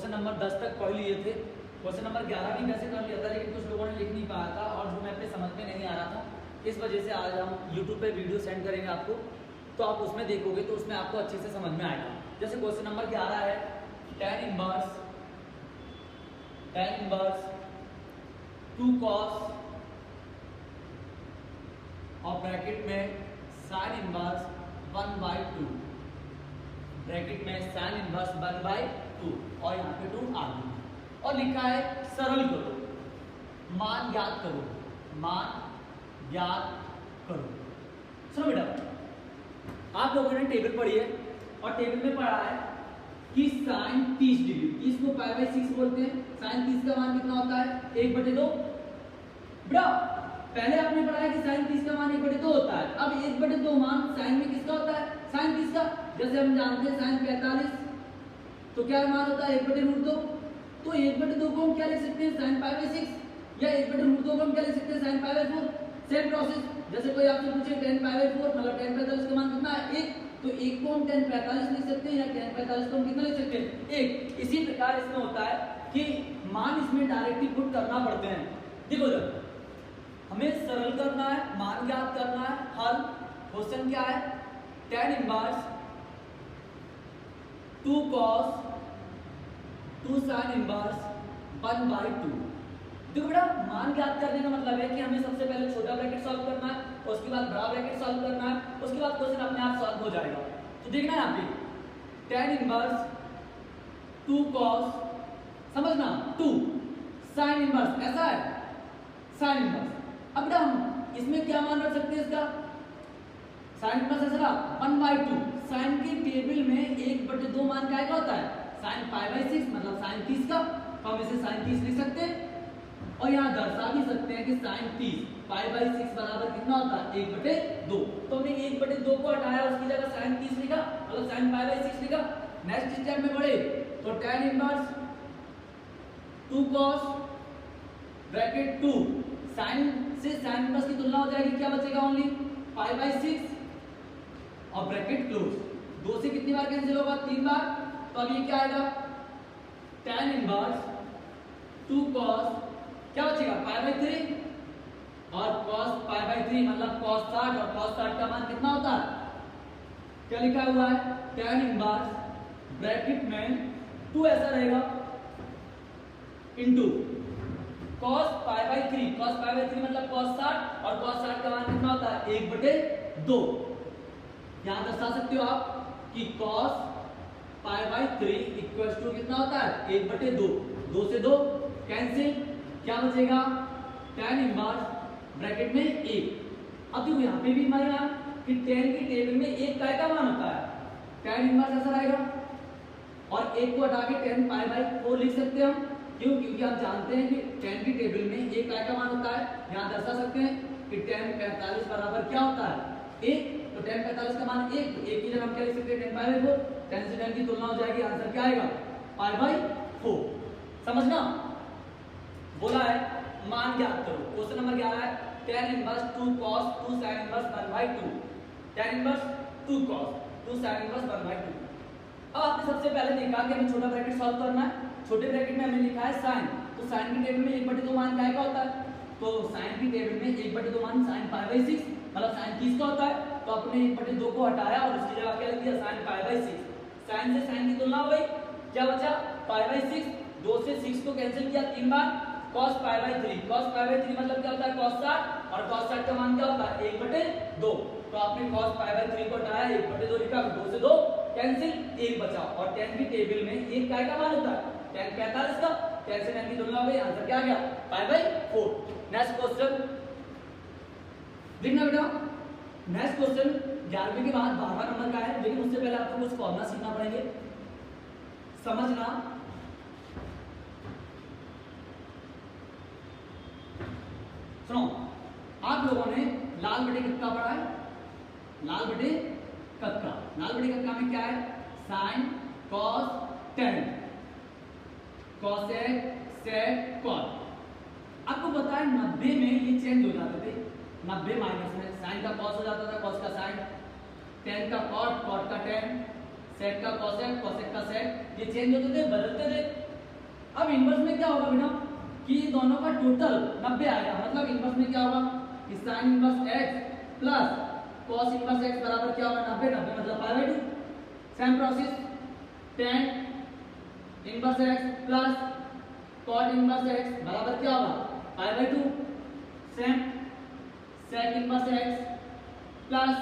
Question number 10 तक पढ़ लिए थे। क्वेश्चन नंबर 11 भी वैसे कर लिया था, लेकिन कुछ लोगों ने लिख नहीं पाया था और जो मैं अपने समझ में नहीं आ रहा था, इस वजह से आज हम YouTube पे वीडियो सेंड करेंगे आपको, तो आप उसमें देखोगे तो उसमें आपको अच्छे से समझ में आएगा। जैसे क्वेश्चन नंबर 11 है tan इनवर्स 2 cos और ब्रैकेट में sin इनवर्स 1/2, ब्रैकेट में sin इनवर्स 1/2 और यहाँ पे 2 आ गई और लिखा है सरल करो, मान ज्ञात करो, मान ज्ञात करो। सुनो बेटा, आप लोगों ने टेबल पढ़ी है और टेबल में पढ़ा है कि sin 30 डिग्री, 30 को π/6 बोलते हैं। sin 30 का मान कितना होता है? 1/2। बेटा पहले आपने पढ़ा है कि sin 30 का मान 1/2 होता है। अब 1/2 मान sin में किसका होता है? sin 30 का। जैसे हम जानते हैं sin 45 तो क्या मान होता है? 1/2। तो 1/2 को हम क्या लिख सकते हैं? sin π/6 या 1/2 को हम क्या लिख सकते हैं? sin π/4। सेम प्रोसेस, जैसे कोई आपसे पूछे tan π/4 मतलब tan 45 का मान कितना है? 1, तो 1 को हम tan 45 लिख सकते हैं या tan 45 को हम कितना लिख सकते हैं? 1। इसी प्रकार इसमें होता है कि मान इसमें डायरेक्टली पुट करना पड़ते हैं। देखो जब हमें सरल करना है, मान ज्ञात करना है, हल क्वेश्चन क्या है? tan inverse 2 cos 2 sin inverse 1/2। देखो बेटा मान ज्ञात करने का मतलब है कि हमें सबसे पहले छोटा ब्रैकेट सॉल्व करना है, उसके बाद बड़ा ब्रैकेट सॉल्व करना है, उसके बाद क्वेश्चन अपने आप सॉल्व हो जाएगा। तो देखना है यहाँ पे tan इनवर्स 2 cos, समझना 2 sin इनवर्स, ऐसा है sin इनवर्स। अब बेटा हम इसमें क्या मान रख सकते हैं इसका? sin इनवर्स ऐसा 1/2। sin के टेबल में 1/2 मान क्या होता है? sin π/6 मतलब sin 30 का, तो हम इसे sin 30 लिख सकते हैं और यहाँ दर्शा भी सकते हैं कि sin 30 π/6 बराबर कितना होता है? 1/2। तो हमने 1/2 को हटाया, उसकी जगह sin 30 लिखा, मतलब sin π/6 लिखा। नेक्स्ट स्टेप में बढ़े तो tan inverse 2 cos bracket 2 sin से sin इनवर्स की तुलना हो जाएगी, क्या बचेगा? ओनली π/6 और ब्रैकेट क्लोज। 2 से कितनी बार कैंसिल होगा? 3 बार। तो अब ये क्या आएगा? tan इनवर्स 2 cos क्या बचेगा? π/3 और cos π/3 मतलब cos 60 और cos 60 का मान कितना होता है? क्या लिखा हुआ है? tan इनवर्स ब्रैकेट में 2 ऐसा रहेगा इनटू cos π/3, cos π/3 मतलब cos 60 और cos 60 का मान कितना होता है? 1/2। यहां दर्शा सकते हो आप कि cos π/3 इक्वल्स टू कितना होता है? 1/2। 2 से 2 कैंसिल, क्या बचेगा? tan इनवर्स ब्रैकेट में 1। अब देखो यहाँ पे भी हमारे यहाँ कि tan की टेबल में 1 का मान होता है, tan इनवर्स ऐसा रहेगा और 1 को हटा के tan π/4 लिख सकते हैं हम। क्यों? क्योंकि आप जानते हैं कि tan की टेबल में 1 का मान होता है। यहाँ दर्शा सकते हैं कि tan 45 बराबर क्या होता है? 1। तो tan 45 का मान 1, तो 1 की जगह हम क्या लिख सकते हैं? tan π/4। tan से tan की तुलना हो जाएगी, आंसर क्या आएगा? π/4। समझना? बोला है मान ज्ञात करो। क्वेश्चन नंबर 11 है tan inverse 2 cos 2 sin inverse 1/2। tan inverse 2 cos 2 sin inverse 1/2। अब आपने सबसे पहले देखा कि हमें छोटा ब्रैकेट सॉल्व करना है। छोटे ब्रैकेट में हमने लिखा है sin, तो sin की टेबल में 1/2 मान क्या होता है? तो sin की टेबल में 1/2 मान sin π/6 मतलब sin 30 का होता है। तो आपने 1/2 को हटाया और उसकी जगह क्या लिख दिया? sin π/6। sin से sin की तुलना हो गई, क्या बचा? π/6। 2 से 6 को कैंसिल किया 3 बार, cos π/3। cos π/3 मतलब क्या होता है? cos 60 और cos 60 का मान क्या होता है? 1/2। तो आपने cos π/3 को हटाया, 1/2 लिखा, 2 से 2 कैंसिल, 1 बचा। और tan की टेबल में 1 का मान होता है? tan 45 का। tan से tan की तुलना हो गई, आंसर क्या आ गया? π/4। नेक्स्ट क्वेश्चन देखना बेटा। नेक्स्ट क्वेश्चन 11वें के बाद 12वां नंबर का है, लेकिन उससे पहले आपको कुछ फॉर्मूला सीखना पड़ेंगे, समझना। सुनो, आप लोगों ने लाल बटे कक्का पढ़ा है? लाल बटे कक्का, लाल बटे कक्का में क्या है? साइन, कॉस, टेन, कॉसेक, सेक, कॉट। आपको पता है 90 में ये चेंज हो जाते थे। 90 माइनस में साइन का कॉस हो जाता था, कॉस का साइन, टेन का कॉट, कॉट का टेन, सेक का कॉसेक, कॉसेक का सेक। ये चेंज होते थे, बदलते थे। अब इनवर्स में क्या होगा बेटा कि दोनों का टोटल 90 आएगा, मतलब इनवर्स में क्या होगा कि sin inverse x plus cos inverse x बराबर क्या होगा 90, 90 मतलब pi by 2। Same process tan inverse x plus cot inverse x बराबर क्या होगा pi by 2। Same sec inverse x plus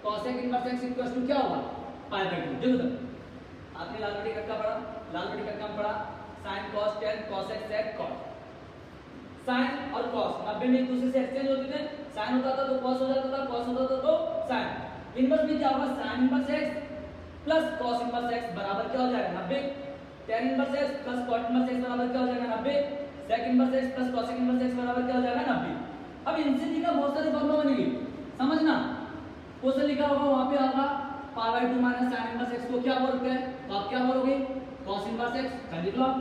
cosec inverse x equal to क्या होगा पाई बाई 2। देखो तो आपने लाल बटी कक्का पढ़ा, लाल बटी कक्का में पढ़ा sin cos tan cosec sec cot। sin और cos 90 में एक दूसरे से एक्सचेंज होते थे, sin होता था तो cos हो जाता था, cos होता था तो sin। इनवर्स में क्या होगा sin inverse x plus cos inverse x बराबर क्या हो जाएगा 90, tan inverse x plus cot inverse x बराबर क्या हो जाएगा 90, sec inverse x plus cosec inverse x बराबर क्या हो जाएगा 90। अब इनसे जी का बहुत सारी फॉर्मूला बनेगी, समझना। क्वेश्चन लिखा होगा वहां पे होगा pi by 2 minus sin inverse x को क्या बोलते हैं, तो आप क्या बोलोगे cos इनवर्स x कर लिख लो आप।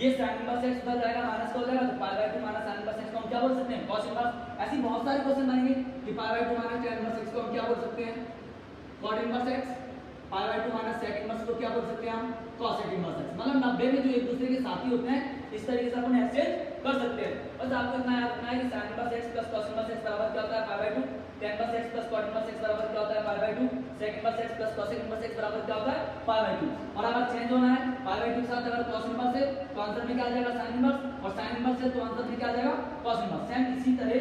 ये sin इनवर्स x उधर जाएगा माइनस हो जाएगा, तो पाई by 2 minus sin inverse x को हम क्या बोल सकते हैं cos इनवर्स। ऐसी बहुत सारे क्वेश्चन बनेंगे कि पाई by 2 minus tan inverse x को हम क्या बोल सकते हैं cot inverse x, pi by 2 minus sec inverse को क्या बोल सकते हैं हम cosec इनवर्स x। मतलब 90 में जो एक दूसरे के साथी होते हैं इस तरीके से अपन एक्सचेंज कर सकते हैं। बस आपको इतना याद रखना है कि sin inverse x plus cos inverse x बराबर क्या होता है पाई by 2, tan inverse x plus cot inverse x बराबर क्या होता है पाई by 2, sec inverse x plus cosec inverse x बराबर क्या होता है पाई बाई 2। और अगर चेंज होना है पाई बाई 2 के साथ अगर cos इनवर्स है तो आंसर में क्या आ जाएगा sin इनवर्स, और sin इनवर्स है तो आंसर में क्या आ जाएगा cos इनवर्स। सेम इसी तरह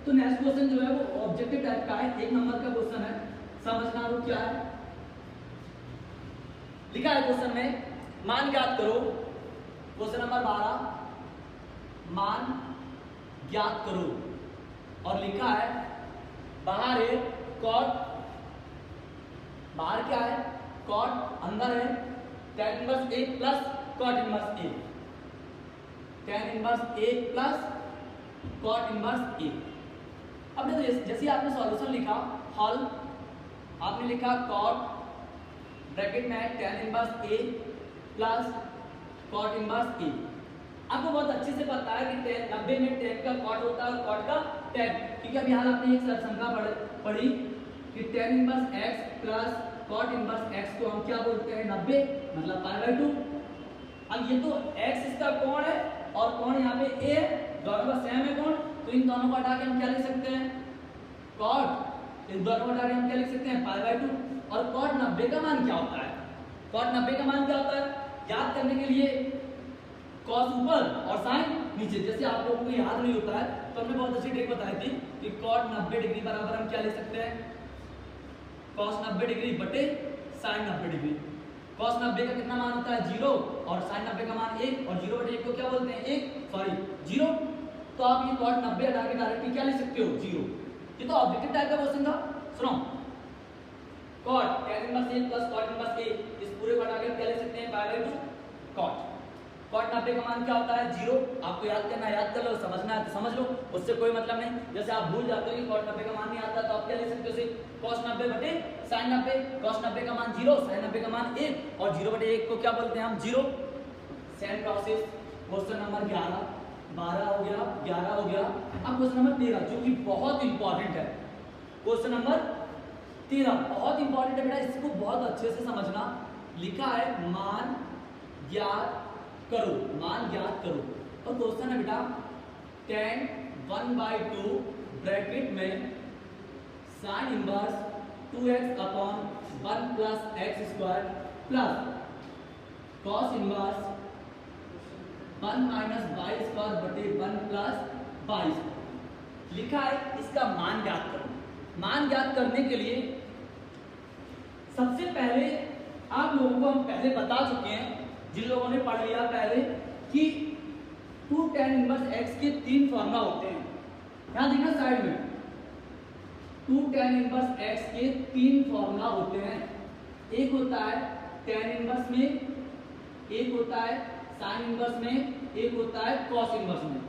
तो नेक्स्ट क्वेश्चन जो है वो ऑब्जेक्टिव टाइप का है, 1 नंबर का क्वेश्चन है, समझना वो क्या है। लिखा है क्वेश्चन में मान ज्ञात करो, क्वेश्चन नंबर 12 मान ज्ञात करो, और लिखा है बाहर है cot, बाहर क्या है cot, अंदर है tan inverse a plus cot inverse a, tan inverse a plus cot inverse a। अब देखो जैसे आपने सॉल्यूशन लिखा हल, आपने लिखा cot ब्रैकेट में tan inverse a plus cot inverse a। आपको बहुत अच्छे से पता है कि 90 में tan का cot होता है और cot का tan, क्योंकि अभी हाल आपने एक संख्या पढ़ी कि tan inverse x plus cot inverse x को हम क्या बोलते हैं 90 मतलब पाई बाई 2। अब ये तो x इसका कोण है और कोण यहाँ पे a है, दोनों का सेम है कोण, तो इन दोनों को हटा के हम क्या लिख सकते हैं cot, इन दोनों को हटा के हम क्या लिख सकते हैं पाई बाई 2। और cot 90 का मान क्या होता है, cot 90 का मान क्या होता है याद करने के लिए cos ऊपर और sin नीचे। जैसे आप लोगों को याद नहीं होता है तो हमने बहुत अच्छी ट्रिक बताई थी कि cot 90 डिग्री बराबर हम क्या लिख सकते हैं cos 90 डिग्री बटे sin 90 डिग्री। cos 90 का कितना मान होता है 0 और sin 90 का मान 1, और 0 बटे 1 को क्या बोलते हैं 0। तो आप ये cot 90 हटा के डायरेक्टली क्या लिख सकते हो 0। ये तो ऑब्जेक्टिव टाइप का क्वेश्चन था। सुनो cot tan inverse a plus cot inverse a, इस पूरे को हटा के क्या लिख सकते हैं पाई बाई 2 cot। cot 90 का मान क्या होता है 0, आपको याद करना है याद कर लो, समझना है तो समझ लो, उससे कोई मतलब नहीं। जैसे आप भूल जाते हो कि cot 90 का मान नहीं आता तो आप क्या लिख सकते हो सिर्फ cos 90 बटे sin 90, cos 90 का मान 0, sin 90 का मान 1, और 0 बटे 1 को क्या बोलते हैं हम 0। सेम प्रोसेस क्वेश्चन नंबर 11 12 हो गया, 11 हो गया। अब क्वेश्चन नंबर 13 जो कि बहुत इंपॉर्टेंट है, क्वेश्चन नंबर 13 बहुत इंपॉर्टेंट है बेटा, इसको बहुत अच्छे से समझना। लिखा है मान ज्ञात करो, मान ज्ञात करो, और क्वेश्चन है बेटा tan 1/2 ब्रैकेट में sin inverse 2x upon 1 plus x square plus cos inverse 1 minus y square बटे 1 प्लस y स्क्वायर। लिखा है इसका मान ज्ञात करो। मान ज्ञात करने के लिए सबसे पहले आप लोगों को हम पहले बता चुके हैं, जिन लोगों ने पढ़ लिया पहले, कि 2 tan इनवर्स x के 3 फॉर्मूला होते हैं। यहां देखना साइड में 2 tan इनवर्स x के 3 फॉर्मूला होते हैं। एक होता है tan इनवर्स में, एक होता है sin इनवर्स में, एक होता है cos इनवर्स में।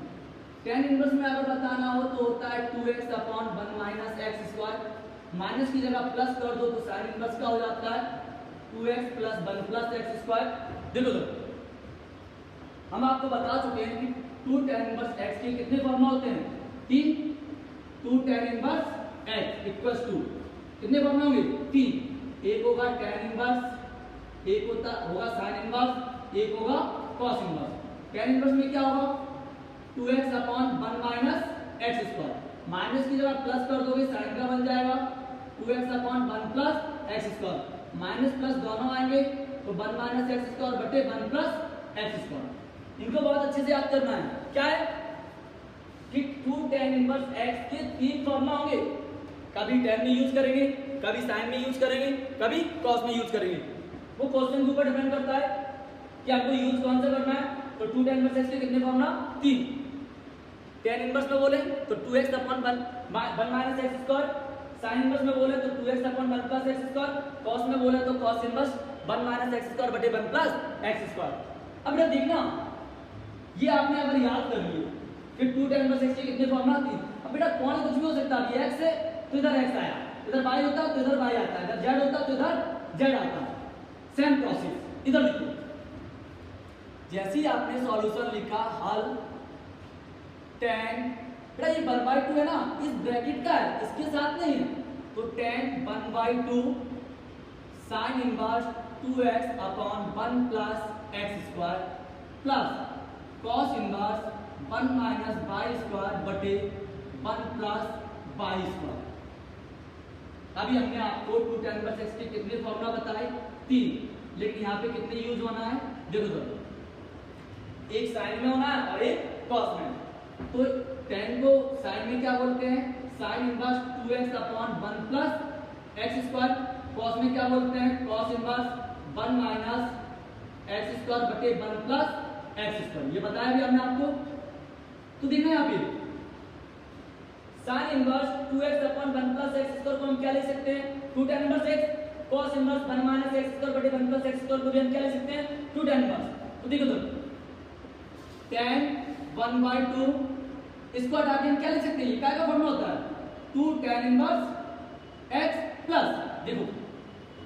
tan इनवर्स में अगर बताना हो तो होता है 2x upon 1 minus x square, minus की जगह प्लस कर दो तो sin इनवर्स क्या हो जाता है 2x plus 1 plus x square. देखो हम आपको बता चुके हैं कि 2 tan इनवर्स x के कितने फॉर्मूला होते हैं 3। 2 tan inverse x equals to कितने फॉर्मूला होंगे 3। एक होगा tan इनवर्स, एक होगा sin इनवर्स, एक होगा cos इनवर्स। tan इनवर्स में क्या होगा 2x upon 1 minus x square. Minus की जगह प्लस कर दोगे साइन का बन जाएगा 2x upon 1 plus x square. Minus plus दोनों आएंगे तो 1 माइनस एक्स स्क्वायर बटे 1 प्लस एक्स स्क्वायर। इनको बहुत अच्छे से याद करना है। क्या है कि 2 tan इनवर्स x के तीन फॉर्मूला होंगे। कभी tan में यूज करेंगे, कभी sin में यूज करेंगे, कभी cos में यूज करेंगे। वो क्वेश्चन के ऊपर डिपेंड करता है कि आपको यूज कौन सा करना है। तो 2 tan इनवर्स x के कितने फॉर्मूला 3। tan इनवर्स में बोले तो 2x upon 1 minus x square. sin inverse में बोले तो 2x upon 1 plus x square. cos में बोले तो cos inverse 1 minus x square बटे 1 प्लस एक्स स्क्वायर। अब ये देखना, ये आपने अगर याद कर लिए फिर 2 tan इनवर्स x के कितने फॉर्मूला 3। अब बेटा कौन कुछ भी हो सकता है। x है तो इधर x आया, इधर y होता तो इधर y आता, इधर z होता तो इधर z आता। सेम प्रोसेस इधर लिखो। जैसे ही आपने सॉल्यूशन लिखा हल tan, बेटा ये 1/2 है ना, इस ब्रैकेट का है, इसके साथ नहीं है। तो tan 1/2 sin inverse 2x upon 1 plus x square plus cos inverse 1 minus y square बटे 1 प्लस वाई स्क्वायर। अभी हमने आपको 2 tan इनवर्स x के कितने फॉर्मूला बताए 3, लेकिन यहाँ पे कितने यूज होना है देखो तो, एक साइन में होना है और एक cos में। तो tan को साइन में क्या बोलते हैं sin inverse 2x upon 1 plus x square. cos में क्या बोलते हैं cos inverse 1 minus x square बटे 1 प्लस एक्स स्क्वायर। ये बताया भी हमने आपको। तो देखना यहाँ पे sin inverse 2x upon 1 plus x square को हम क्या लिख सकते हैं 2 tan inverse x। cos inverse 1 minus x square बटे 1 प्लस एक्स स्क्वायर को भी हम क्या लिख सकते हैं 2 tan इनवर्स। तो देखो तो tan 1/2 इसको हटा के हम क्या लिख सकते हैं, ये क्या का फॉर्मूला होता है 2 tan इनवर्स x प्लस, देखो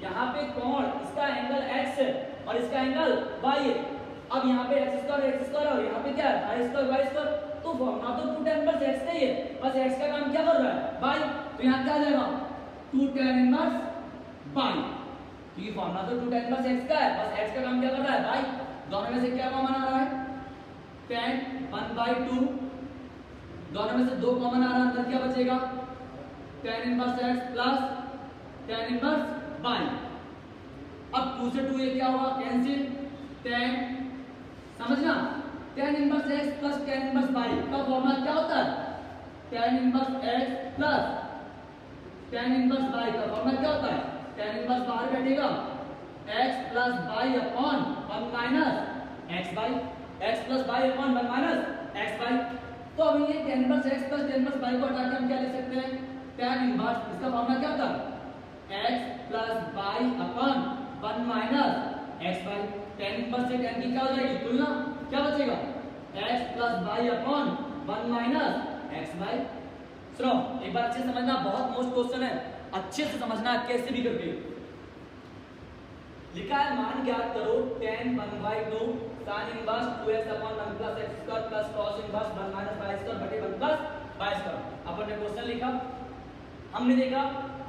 यहाँ पे कोण इसका एंगल x है और इसका एंगल y है। अब यहाँ पे x स्क्वायर और यहाँ पे क्या है y स्क्वायर। तो फॉर्मूला तो 2 tan इनवर्स x का ही है, बस x का काम क्या कर रहा है y। तो यहाँ क्या आ जाएगा 2 tan इनवर्स y, क्योंकि फॉर्मूला तो 2 tan इनवर्स x का है, बस x का काम क्या कर रहा है y। दोनों में से क्या कॉमन आ रहा है tan 1/2, दोनों में से 2 कॉमन आ रहा है, अंदर क्या बचेगा tan inverse x plus tan inverse y। अब 2 से 2 ये क्या होगा कैंसिल, tan समझना tan inverse x plus tan inverse y का फॉर्मूला क्या होता है tan inverse x plus tan inverse y का फॉर्मूला क्या होता है tan इनवर्स बाहर बैठेगा x plus y upon 1 minus x y, x plus y upon 1 minus x y. तो अब ये tan inverse x plus tan inverse y को हटा के हम क्या लिख सकते हैं tan इनवर्स, इसका फॉर्मूला क्या होता है x plus y upon 1 minus x y. tan inverse से tan की क्या हो जाएगी तुलना, क्या बचेगा x plus y upon 1 minus x y. सुनो एक बार अच्छे से समझना, बहुत मोस्ट क्वेश्चन है, अच्छे से समझना कैसे भी करके। लिखा है मान ज्ञात करो tan 1/2 sin inverse 2x upon 1 plus x square plus cos inverse 1 minus y square बटे 1 प्लस y स्क्वायर। अपन ने क्वेश्चन लिखा, हमने देखा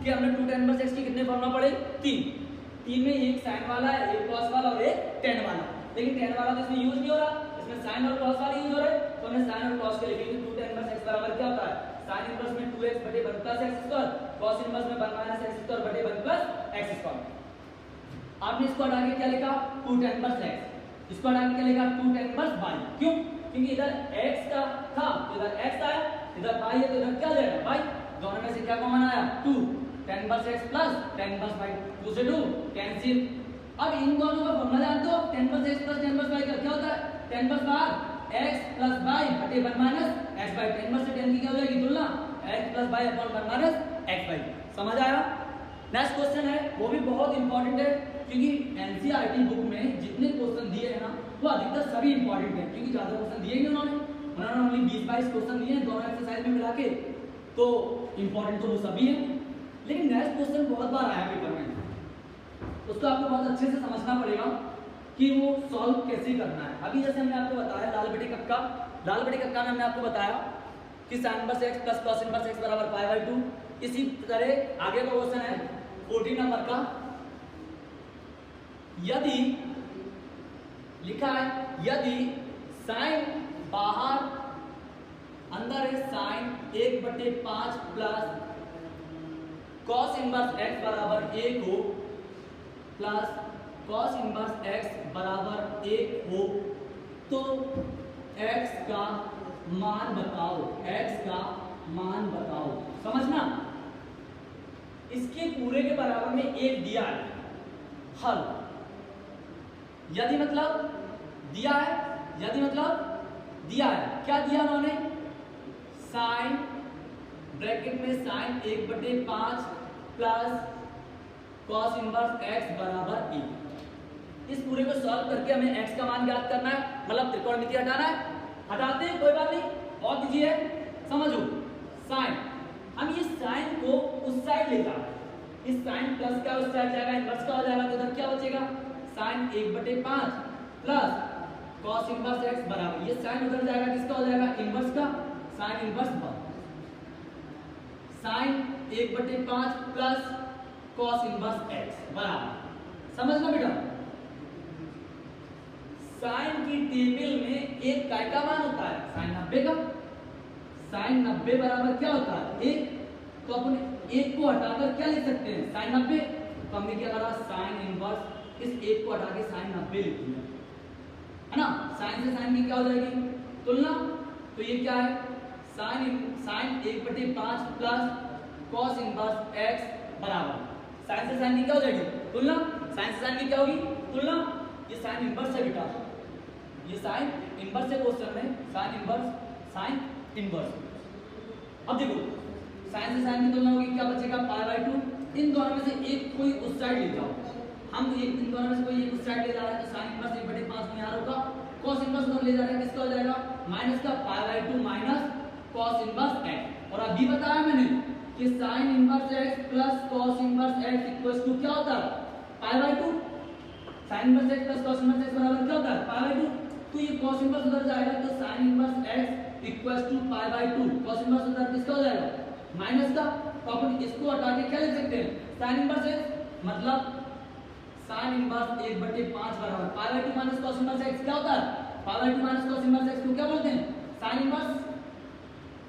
कि हमने 2 tan इनवर्स x के कितने फॉर्मूला पढ़े 3 में एक sin वाला है, एक cos वाला और एक tan वाला। लेकिन tan वाला तो इसमें यूज नहीं हो रहा, इसमें sin और cos वाला यूज हो रहा है। तो हमने sin और cos के लिखे कि 2 tan इनवर्स x बराबर क्या होता है sin इनवर्स में 2x बटे 1 plus x square, cos inverse में 1 माइनस एक्स स्क्वायर बटे 1 प्लस एक्स स्क्वायर। आपने इसको हटा के क्या लिखा 2 tan इनवर्स x, इसको हटा के क्या लिखा 2 tan इनवर्स y। क्यों, क्योंकि इधर x का था तो इधर x आया, इधर y है तो इधर क्या जाएगा y। दोनों में से क्या कॉमन आया 2 tan inverse x plus tan inverse y, 2 से 2 कैंसिल। अब इन दोनों का फॉर्मूला जानते हो tan inverse x plus tan inverse y का क्या होता है tan इनवर्स बाहर x प्लस y बटे 1 minus x y। tan inverse से tan की क्या हो जाएगी तुलना x plus y upon 1 minus x y। समझ आया। नेक्स्ट क्वेश्चन है, वो भी बहुत इंपॉर्टेंट है क्योंकि एनसीईआरटी बुक में जितने क्वेश्चन दिए हैं ना वो अधिकतर सभी इंपॉर्टेंट है, क्योंकि ज्यादा क्वेश्चन दिए नहीं उन्होंने ओनली 20-22 क्वेश्चन दिए हैं दोनों एक्सरसाइज में मिला के, तो इंपॉर्टेंट तो वो सभी हैं। लेकिन नेक्स्ट क्वेश्चन बहुत बार आया पेपर में, उसको आपको बहुत अच्छे से समझना पड़ेगा कि वो सॉल्व कैसे करना है। अभी जैसे हमने आपको बताया लाल बटे कक्का में हमने आपको बताया कि sin inverse x plus cos inverse x बराबर π/2। इसी तरह आगे का क्वेश्चन है 14 नंबर का, यदि लिखा है यदि साइन बाहर अंदर है sine 1/5 plus cos inverse x बराबर 1 हो प्लस कॉस इनवर्स x बराबर 1 हो तो x का मान बताओ, x का मान बताओ। समझना, इसके पूरे के बराबर में 1 दिया है, हल यदि मतलब दिया है, यदि मतलब दिया है, क्या दिया उन्होंने, साइन ब्रैकेट में sine 1/5 plus cos inverse x बराबर 1। इस पूरे को सॉल्व करके हमें x का मान ज्ञात करना है, मतलब त्रिकोणमिति हटाना है। हटाते हैं, कोई बात नहीं, और दीजिए, समझो साइन, हम इस साइन को उस साइड ले जाए, इस साइन प्लस का उस साइड जाएगा, इनवर्स का हो जाएगा, तो इधर क्या बचेगा, sine 1/5 plus cos inverse x बराबर, ये साइन उधर जाएगा, किसका हो जाएगा, इनवर्स का, sine inverse sine 1/5 plus cos inverse x बराबर। समझना बेटा, साइन की टेबल में एक काय का मान होता है, साइन 90 का, साइन 90 बराबर क्या होता है, 1, तो अपन 1 को हटाकर क्या लिख सकते हैं, साइन 90, तो हमने क्या करा, साइन इनवर्स इस 1 को हटा के साइन 90 लिख दिया, है ना। साइन से साइन की क्या हो जाएगी, तुलना, तो ये क्या है, sine 1/5 plus cos inverse x बराबर, साइन से साइन की क्या हो जाएगी, तुलना, साइन से साइन की क्या होगी, तुलना, ये साइन इनवर्स है बेटा, ये साइन इनवर्स है क्वेश्चन में, साइन इनवर्स। अब देखो, साइन से साइन की तुलना होगी, क्या बचेगा, π/2, इन दोनों में से एक कोई उस साइड ले जाओ, हम एक इन दोनों में से कोई एक उस साइड ले जा रहे हैं, तो साइन इनवर्स 1/5 में यार होगा, कॉस इनवर्स दोनों ले जा रहे हैं, किसका हो जाएगा, माइनस का, π/2 माइनस कॉस इनवर्स x। और अभी बताया मैंने कि sine inverse x plus cos inverse x equals to क्या होता है, π/2, sine inverse x plus cos inverse x बराबर क्या होता है, π/2, तो ये cos इनवर्स उधर जाएगा, तो sin inverse x equals to π/2, cos inverse उधर किसका हो जाएगा, माइनस का, तो अपन इसको हटा के क्या लिख सकते हैं, sin इनवर्स x, मतलब sin इनवर्स 1/5 बराबर π/2 माइनस cos इनवर्स x क्या होता है, π/2 माइनस cos इनवर्स x को क्या बोलते हैं, sin इनवर्स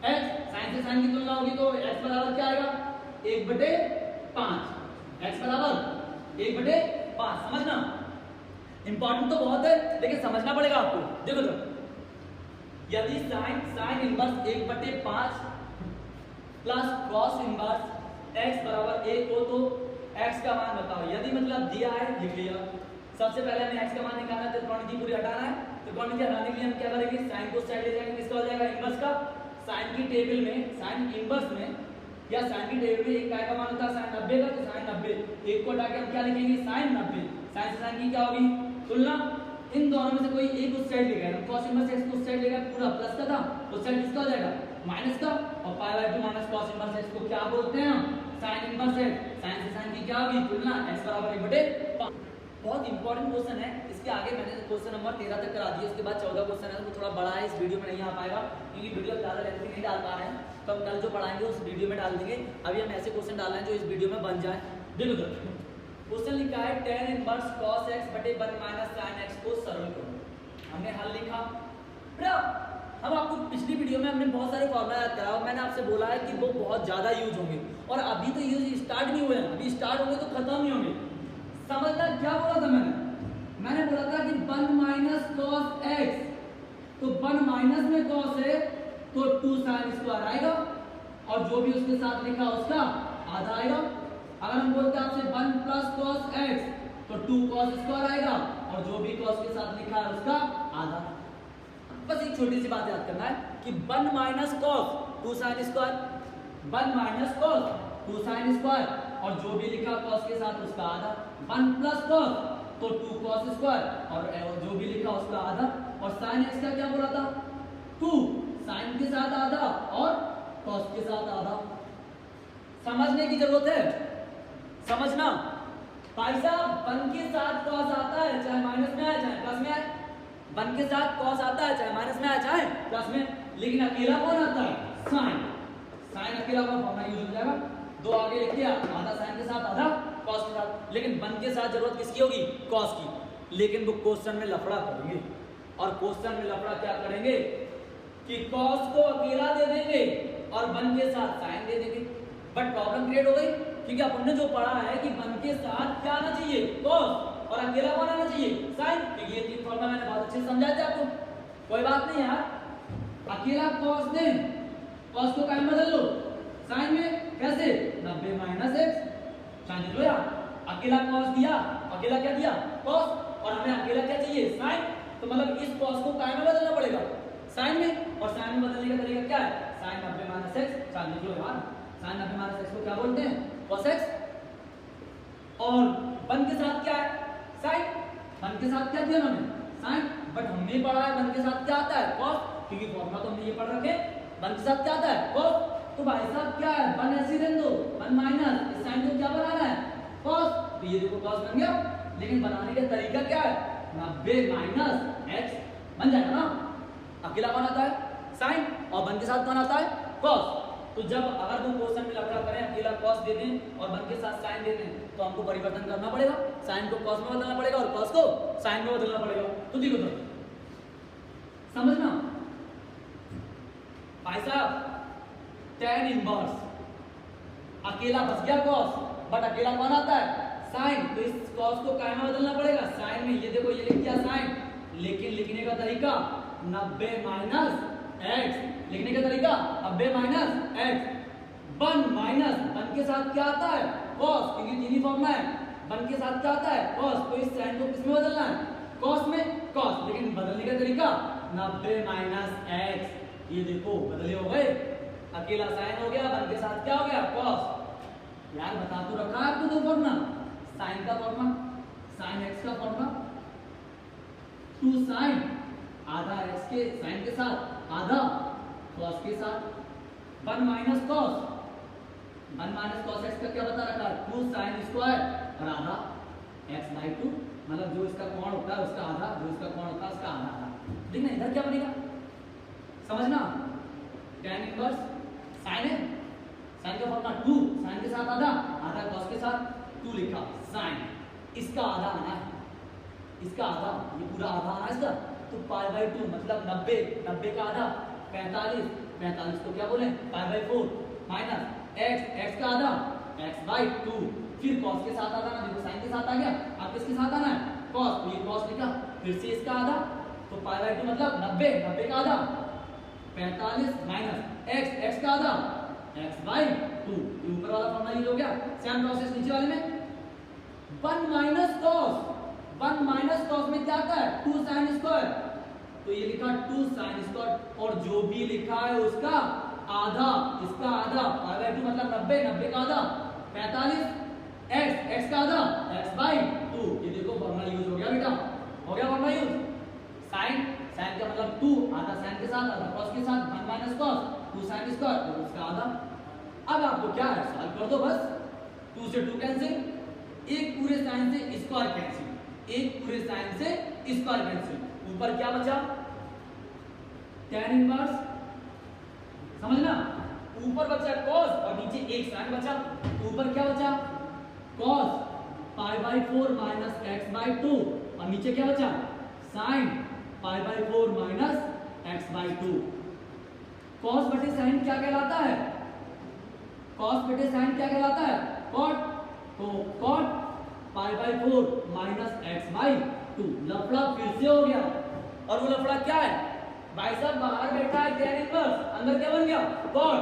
x। sin से sin की तुलना होगी तो x बराबर क्या आएगा, 1/5, x बराबर 1/5। समझना, इंपॉर्टेंट तो बहुत है लेकिन समझना पड़ेगा आपको। देखो तो यदि sine inverse 1/5 plus cos inverse x बराबर 1 हो तो x का मान बताओ। यदि मतलब दिया है, लिख लिया, सबसे पहले हमें x का मान निकालना है, त्रिकोणमिति पूरी हटाना है। त्रिकोणमिति हटाने के लिए हम क्या करेंगे, साइन को साइड ले जाएंगे, किसका हो जाएगा, इनवर्स का। साइन की टेबल में, साइन इनवर्स में या साइन की टेबल में एक काय का मान होता है साइन 90 का, तो साइन 90, एक को हटा के हम क्या लिखेंगे, साइन 90। साइन से साइन की क्या होगी, तुलना, इन दोनों में से कोई एक उस साइड ले गया, cos इनवर्स x को उस साइड ले गया, पूरा प्लस का था, उस साइड किसका हो जाएगा, माइनस का, और π/2 माइनस cos इनवर्स x को क्या बोलते हैं हम, sin इनवर्स x। sin से sin की क्या होगी, तुलना, x बराबर 1/5। बहुत इंपॉर्टेंट क्वेश्चन है, इसके आगे मैंने क्वेश्चन नंबर 13 तक करा दिया, उसके बाद 14 क्वेश्चन है, वो थोड़ा बड़ा है, इस वीडियो में नहीं आ पाएगा क्योंकि वीडियो ज़्यादा लेंथ नहीं डाल पा रहे हैं, तो हम कल जो पढ़ाएंगे उस वीडियो में डाल देंगे। अभी हम ऐसे क्वेश्चन डाल रहे हैं जो इस वीडियो में बन जाए। देखो क्वेश्चन लिखा है tan इनवर्स cos x बटे 1 माइनस sin x को सरल करो। हमने हल लिखा। हम आपको पिछली वीडियो में हमने बहुत सारे फॉर्मूला याद कराया और मैंने आपसे बोला है कि वो बहुत ज़्यादा यूज होंगे और अभी तो यूज स्टार्ट नहीं हुए हैं, अभी स्टार्ट होंगे तो खत्म नहीं होंगे। समझना क्या बोला था मैंने बोला था कि 1 माइनस cos x, तो 1 माइनस में cos है तो 2 sin स्क्वायर आएगा और जो भी उसके साथ लिखा उसका आधा आएगा। अगर हम बोलते हैं आपसे 1 प्लस cos x तो 2 cos स्क्वायर आएगा और जो भी cos के साथ लिखा है उसका आधा। बस एक छोटी सी बात याद करना है कि 1 minus cos 2 sin square, 1 minus cos 2 sin square और जो भी लिखा cos के साथ उसका आधा। 1 प्लस cos तो 2 cos स्क्वायर और जो भी लिखा उसका आधा। और sin x का क्या बोला था, 2 sin के साथ आधा और cos के साथ आधा। समझने की जरूरत है, समझना भाई साहब। 1 के साथ cos आता है चाहे माइनस में आए चाहे प्लस में आए, 1 के साथ cos आता है चाहे माइनस में आए चाहे प्लस में, लेकिन अकेला कौन आता है, sin। sin अकेला कौन फॉर्मूला यूज हो जाएगा, 2 आगे लिख दिया, आधा sin के साथ आधा cos के साथ। लेकिन 1 के साथ जरूरत किसकी होगी, cos की। लेकिन वो क्वेश्चन में लफड़ा करेंगे। और क्वेश्चन में लफड़ा क्या करेंगे कि कॉस को अकेला दे देंगे और 1 के साथ साइन दे देंगे। बट प्रॉब्लम क्रिएट हो गई क्योंकि अपन ने जो पढ़ा है कि 1 के साथ क्या आना चाहिए, कॉस, और अकेला कौन आना चाहिए, साइन। क्योंकि ये 3 फॉर्मूला मैंने बहुत अच्छे से समझाया था आपको। कोई बात नहीं यार, अकेला कॉस दे, कॉस को क्या बदल लो साइन में, कैसे 90 माइनस एक्स, साइन लो यार। अकेला कॉस दिया, अकेला क्या दिया, कॉस, और हमें अकेला क्या चाहिए, साइन। तो मतलब इस कॉस को काय में बदलना पड़ेगा, साइन में। और साइन में बदलने का तरीका क्या है, साइन 90 माइनस एक्स, साइन लिख लो यार। साइन 90 माइनस एक्स को क्या बोलते हैं, कॉस एक्स। और 1 के साथ क्या है, साइन। 1 के साथ क्या दिया उन्होंने, साइन। बट हमने पढ़ा है 1 के साथ क्या आता है, कॉस, क्योंकि फॉर्मूला तो हमने ये पढ़ रखे। 1 के साथ क्या आता है, कॉस। तो भाई साहब क्या है, 1 ऐसे रहने दो, 1 माइनस इस साइन को क्या बनाना है, कॉस। तो ये देखो कॉस बन गया। लेकिन बनाने का तरीका क्या है, 90 माइनस एक्स बन जाएगा ना। अकेला कौन आता है, साइन, और 1 के साथ कौन आता है, कॉस। तो जब अगर वो क्वेश्चन में लफड़ा करें, अकेला कॉस दे दें और 1 के साथ साइन दे दें, तो हमको परिवर्तन करना पड़ेगा। साइन को कॉस में बदलना पड़ेगा और कॉस को साइन में बदलना पड़ेगा। तो देखो तो समझना भाई साहब, tan इनवर्स, अकेला बच गया कॉस, बट अकेला कौन आता है, साइन। तो इस कॉस को काय में बदलना पड़ेगा, साइन में। ये देखो ये लिख दिया साइन, लेकिन लिखने का तरीका 90 माइनस एक्स, लिखने का तरीका 90 माइनस एक्स। 1 माइनस 1 के साथ क्या आता है, कॉस, क्योंकि तीन ही फॉर्मूला है। 1 के साथ क्या आता है, कॉस। तो इस साइन को किस में बदलना है, कॉस में, कॉस। लेकिन बदलने का तरीका 90 माइनस एक्स। ये देखो बदले हो गए, अकेला साइन हो गया, 1 के साथ क्या हो गया, कॉस। यार बता तो रखा है आपको 2 फॉर्मूला, साइन का फॉर्मूला, साइन एक्स का फॉर्मूला, 2 साइन, आधा एक्स के साइन के साथ, आधा कॉस के साथ। 1 minus cos, 1 minus cos x का क्या बता रखा है, 2 साइन स्क्वायर और आधा एक्स बाई 2, मतलब जो इसका कोण होता है उसका आधा, जो इसका कोण होता है उसका आधा आधा। देखना इधर क्या बनेगा, समझना। tan इनवर्स साइन है, साइन का फॉर्मूला 2, साइन के साथ आधा, आधा कॉस के साथ, 2 लिखा साइन। इसका आधा आना है, इसका आधा, ये पूरा आधा आना है इसका। तो पाई बाई 2 मतलब 90, 90 का आधा 45, 45 को क्या बोले, pi by 4 minus x, x का आधा एक्स बाई 2, फिर कॉस के साथ आधा ना, देखो साइन के साथ आ गया, अब किसके साथ आना है, कॉस। तो ये कॉस लिखा, फिर से इसका आधा, तो पाई बाई 2 मतलब 90, 90 का आधा 45 माइनस एक्स, एक्स का आधा एक्स बाई 2। ये ऊपर वाला फॉर्मूला यूज हो गया। सेम प्रोसेस नीचे वाले में, 1 माइनस कॉस, 1 माइनस कॉस में क्या आता है, 2 साइन स्क्वायर। तो ये लिखा 2 साइन स्क्वायर, और जो भी लिखा है उसका आधा, इसका आधा, पाई बाई 2 मतलब 90, 90 का आधा 45, एक्स, एक्स का आधा एक्स बाई 2। ये देखो फॉर्मूला यूज हो गया बेटा, हो गया फॉर्मूला यूज। साइन, साइन का मतलब 2, आधा साइन के साथ, आधा कॉस के साथ, 1 माइनस कॉस, 2 साइन स्क्वायर और उसका आधा। अब आपको क्या है, सॉल्व कर दो बस। 2 से 2 कैंसिल, एक पूरे साइन से स्क्वायर कैंसिल, एक पूरे साइन से स्क्वायर कैंसिल। ऊपर क्या बचा, tan इनवर्स, समझना। ऊपर बचा cos और नीचे एक साइन बचा। ऊपर क्या बचा, cos pi by 4 minus x by 2, और नीचे क्या बचा, sine pi by 4 minus x by 2। cos बटे साइन क्या कहलाता है, cos बटे साइन क्या कहलाता है, cot। तो cot pi by 4 minus x by 2। लफड़ा फिर से हो गया, और वो लफड़ा क्या है भाई साहब, बाहर बैठा है tan इनवर्स, अंदर क्या बन गया, cot।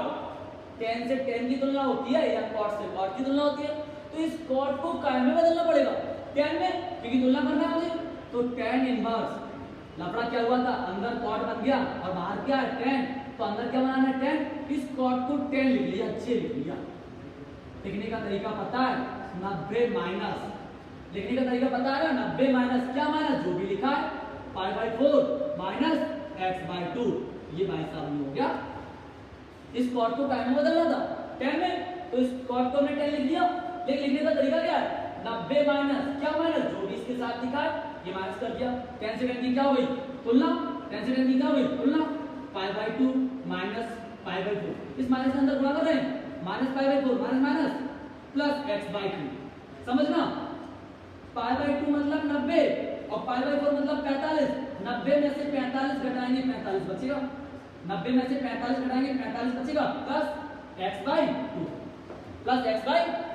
tan से tan की तुलना होती है या cot से cot की तुलना होती है। तो इस cot को काय में बदलना पड़ेगा, tan में, क्योंकि तुलना करना है मुझे। तो tan इनवर्स, लफड़ा क्या हुआ था, अंदर cot बन गया और बाहर क्या है, tan। तो अंदर क्या बनाना है, tan। इस cot को tan लिख लिया, अच्छे लिख लिया। लिखने का तरीका पता है, 90 माइनस, लिखने का तरीका पता है ना, 90 माइनस क्या, माइनस जो भी लिखा है, pi by 4 minus x by 2। ये भाई साहब हो गया। इस कॉट को काय में बदलना था, tan में, तो इस कॉट को हमने tan लिख दिया। लेकिन लिखने का तरीका क्या है, 90 माइनस क्या, माइनस जो भी इसके साथ लिखा है ये माइनस कर दिया। tan से tan की क्या हो गई, तुलना, tan से tan की क्या हो गई, तुलना। पाई बाई 2 माइनस पाई बाई 4, इस माइनस के अंदर गुणा कर रहे हैं, minus pi by 4 minus minus plus x by 2। समझना, पाई बाई 2 मतलब 90 और पाई बाई 4 मतलब 45। 90 में से 45 घटाएंगे 45 बचेगा। 90 में से 45 घटाएंगे 45 बचेगा प्लस x/2 प्लस x/2